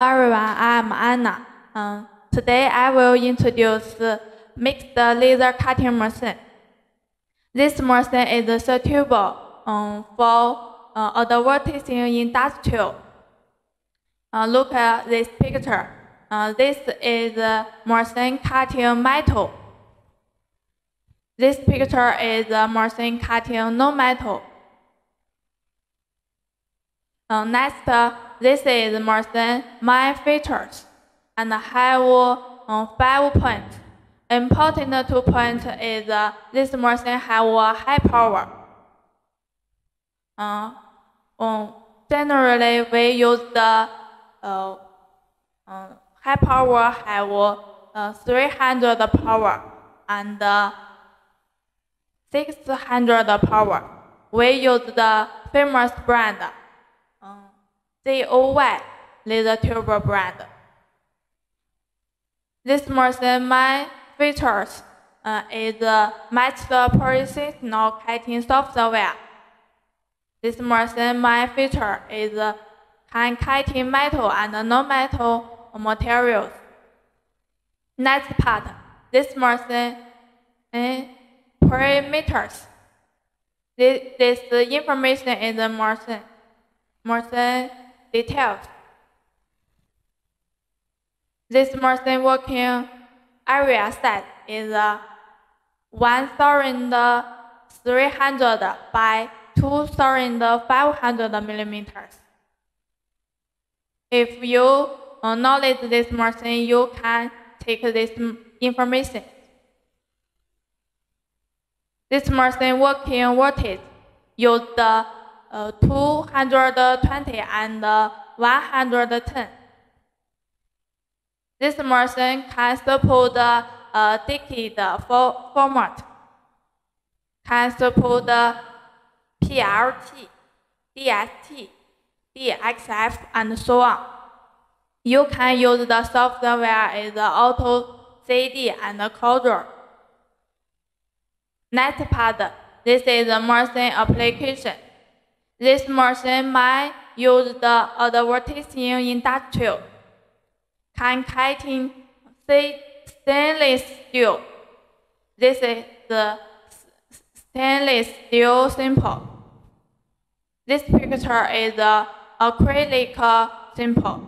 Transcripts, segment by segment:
Everyone, I'm Anna. Today I will introduce mixed laser cutting machine. This machine is suitable for advertising industrial. Look at this picture. This is a machine cutting metal. This picture is a machine cutting non-metal. Next, this is machine main features and have 5 points. Important 2 points is this machine have high power. Generally, we use the high power have 300 power and 600 power. We use the famous brand COY laser tube brand. This machine main features is matched precision cutting software. This machine main feature is can cutting metal and non-metal materials. Next part, this machine parameters. This information is the machine details. This machine working area size is 1,300 by 2,500 millimeters. If you knowledge this machine, you can take this information. This machine working voltage use the 220 and 110. This machine can support the decade format, can support the PLT, DSP, DXF, and so on. You can use the software as Auto CD and Coder. Next part, this is the machine application. This machine might use the advertising industrial. Can cutting stainless steel. This is the stainless steel sample. This picture is the acrylic sample.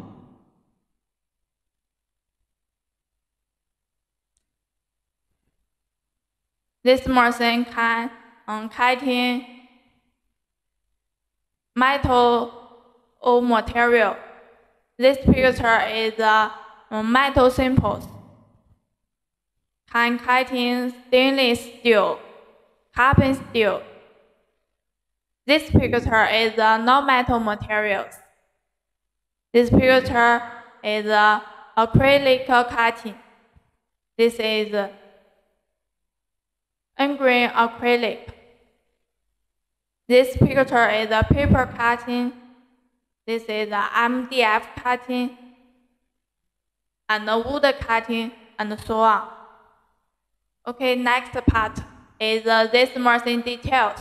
This machine can cutting metal or material. This picture is metal samples. Can cutting stainless steel, carbon steel. This picture is non-metal materials. This picture is acrylic cutting. This is ungreen acrylic. This picture is paper cutting. This is MDF cutting and wood cutting and so on. Okay, next part is this machine details.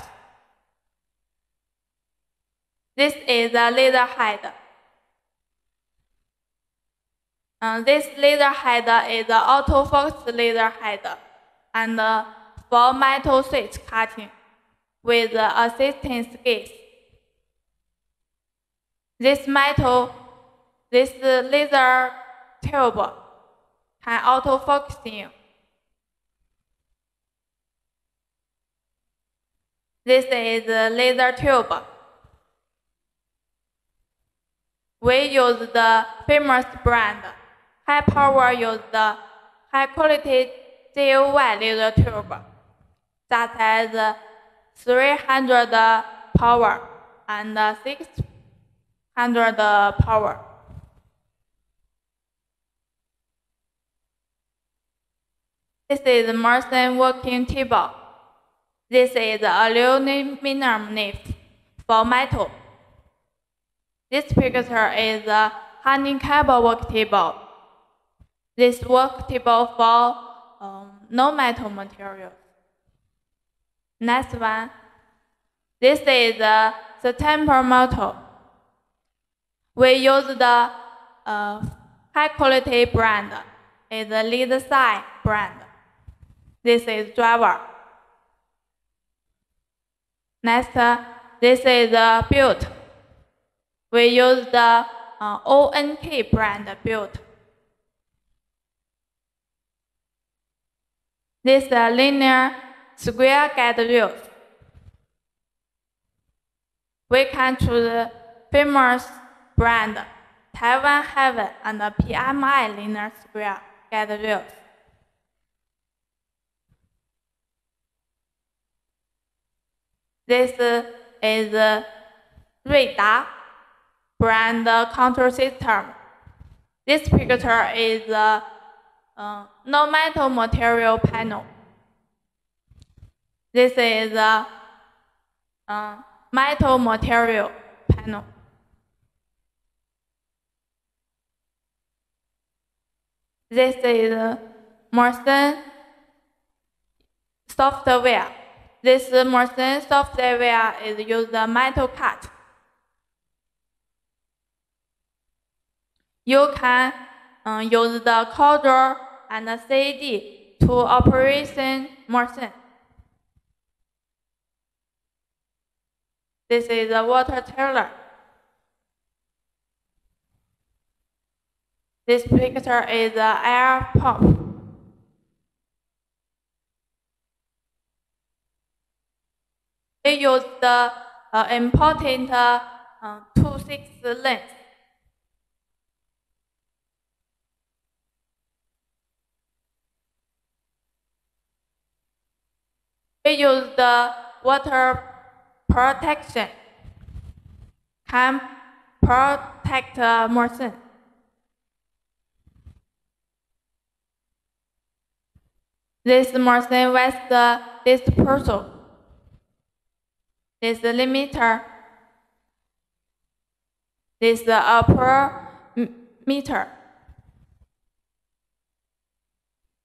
This is a laser head. This laser head is an autofocus laser head and for metal sheet cutting with assistance gaze. This laser tube can autofocusing. This is the laser tube. We use the famous brand. High power use the high quality COY laser tube, such as 300 power and 600 power. This is the machine working table. This is aluminum leaf for metal. This picture is a honeycomb work table. This work table for non-metal materials. Next one. This is the temper motor. We use the high quality brand is a lead side brand. This is driver. Next, this is the build. We use the ONK brand build. This is a linear square guide rails. We can choose famous brand Taiwan Heaven and PMI linear square guide rails. This is瑞达brand control system. This picture is a non-metal material panel. This is a metal material panel. This is Morrison software. This Morrison software is used the metal cut. You can use the coder and the CD to operation Morrison. This is a water tiller. This picture is an air pump. We use the important 2/6 length. We use the water protection. Can protect Morrison. This Morrison with the dispersal. This limiter. This upper meter.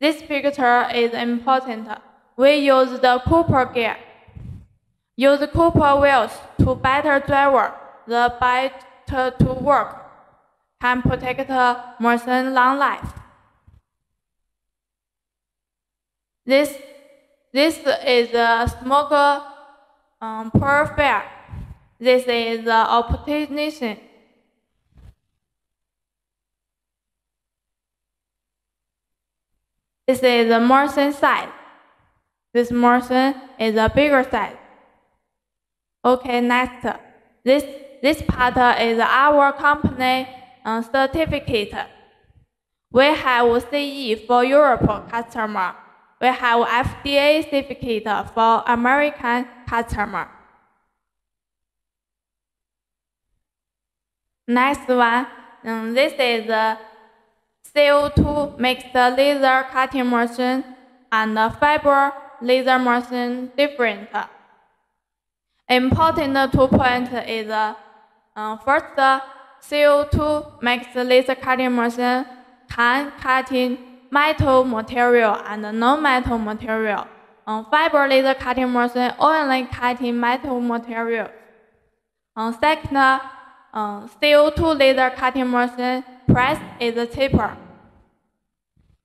This picture is important. We use the Cooper gear. Use Cooper wheels to better driver the bite to work. Can protect Morrison long life. This is a smoke purifier. This is the optimization. This is the Morrison size. This Morrison is a bigger size. Okay, next. This part is our company certificate. We have CE for Europe customer. We have FDA certificate for American customer. Next one, this is the CO2 mixed laser cutting machine and fiber laser machine different. Important 2 points is first, CO2 mixed laser cutting machine can cutting metal material and non-metal material. Fiber laser cutting machine only cutting metal material. Second, CO2 laser cutting machine price is cheaper.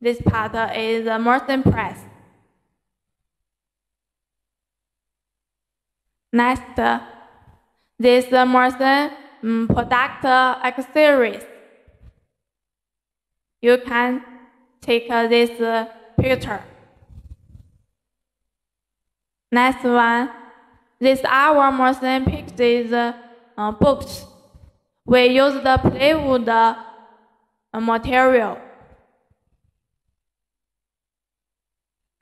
This part is the Morrison price. Next, this Morrison product accessories. You can take this picture. Next one, this our Morrison pieces books. We use the plywood material.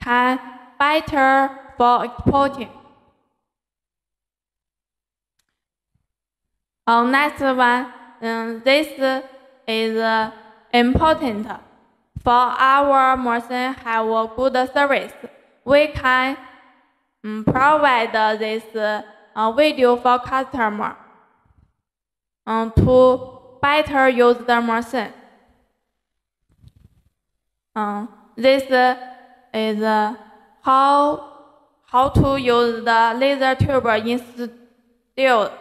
Can better for exporting. Next one, this is important. For our Morrison have a good service. We can provide this video for customer to better use the Morrison. This is how to use the laser tube installed.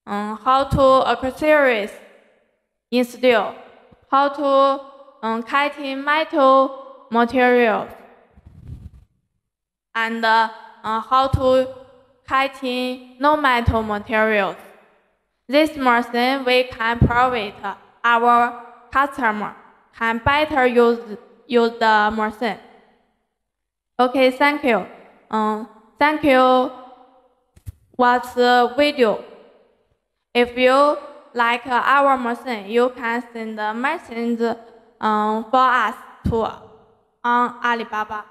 How to accessories in steel, how to cutting metal materials, and how to cutting non-metal materials. This machine we can provide our customer can better use the machine. Okay, thank you. Thank you. Watch the video. If you like our machine, you can send the message for us to on Alibaba.